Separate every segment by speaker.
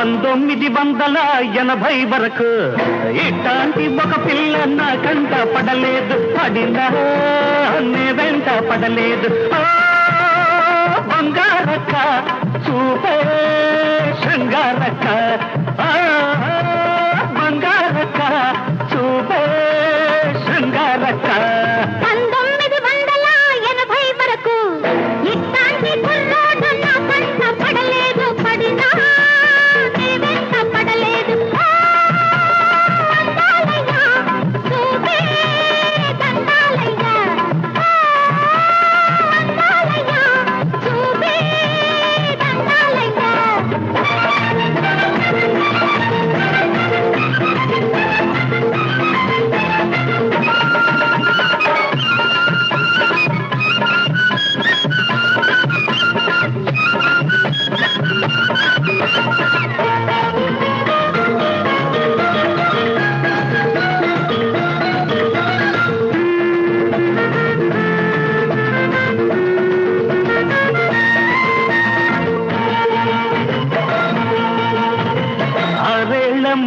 Speaker 1: 1980 వరకు ఇట్లాంటి ఒక పిల్ల నా కంట పడలేదు, పడినా నే వెంట పడలేదు. బంగారక్క చూపే శృంగారక్క, బంగారక్క చూపే శృంగారక్క.
Speaker 2: 1980 వరకు ఇట్లాంటి కుర్రాడు నా కంట పడలేదు, పడినా నే వెంట పడలేదు. దండాలయ్యా చూపే దండాలయ్యా, దండాలయ్యా చూపే దండాలయ్యా.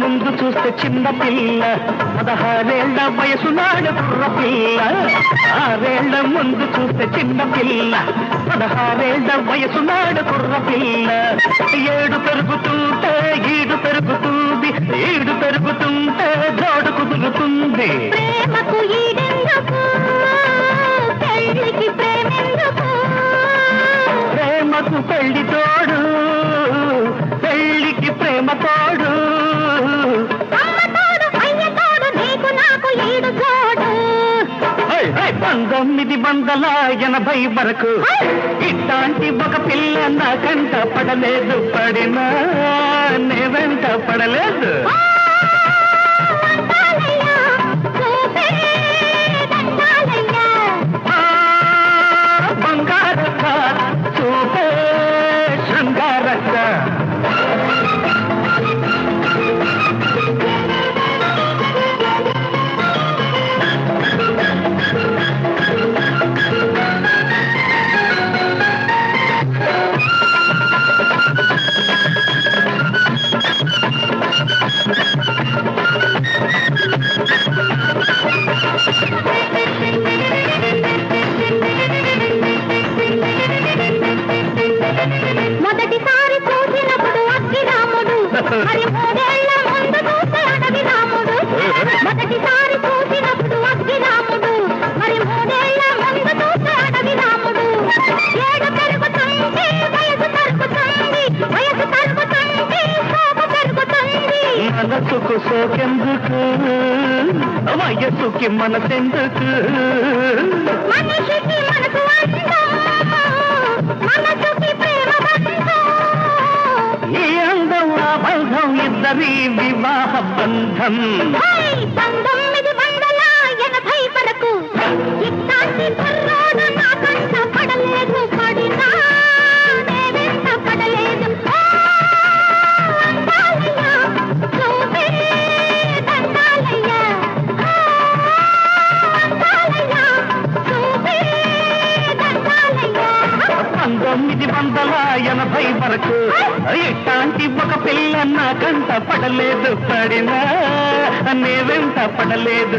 Speaker 1: ముందు చూస్తే చిన్న పిల్ల, 16 వయసు నాడు కుర్ర పిల్ల. 6 ముందు చూస్తే చిన్న పిల్ల, 16 వయసు నాడు కుర్ర పిల్ల. 7 పెరుగుతుంటే ఈడు పెరుగుతుంది, ఈడు పెరుగుతుంటే జోడు కుదురుతుంది.
Speaker 2: ప్రేమకు ఈడెందుకు, పెళ్ళికి ప్రేమెందుకు?
Speaker 1: ప్రేమకు పెళ్లి తోడు, పెళ్లికి ప్రేమ తోడు. 1980 వరకు ఇట్లాంటి ఒక పిల్ల నా కంట పడలేదు, పడినా నే వెంట పడలేదు. బంగారక్క చూపే శృంగారక్క.
Speaker 2: మొదటిసారి చూసినప్పుడు అక్కి రాముడు, మరి 3 ఏళ్ల ముందు చూస్తే అడవి రాముడు. మొదటిసారి చూసినప్పుడు అక్కి రాముడు, మరి 3 ఏళ్ల ముందు చూస్తే అడవి రాముడు. 7 పెరుగుతుంది వయసు తరుగుతుంది, వయసు తరుగుతుంది సోపు పెరుగుతుంది.
Speaker 1: మనసుకు సోకెందుకు, వయసుకి మనసెందుకు?
Speaker 2: మనిషికి మనసు అందం, మనసుకి ప్రేమ బంధం.
Speaker 1: ఈ అందం ఆ బంధం ఇద్దరి వివాహ బంధం.
Speaker 2: 1980 వరకు ఇట్లాంటి కుర్రాడు నా కంట పడలేదు, పడినా నే వెంట పడలేదు. దండాలయ్యా చూపే దండాలయ్యా, దండాలయ్యా చూపే దండాలయ్యా.
Speaker 1: 1980 వరకు ఇట్లాంటి ఒక పిల్ల నా కంట పడలేదు, పడినా నే వెంట పడలేదు.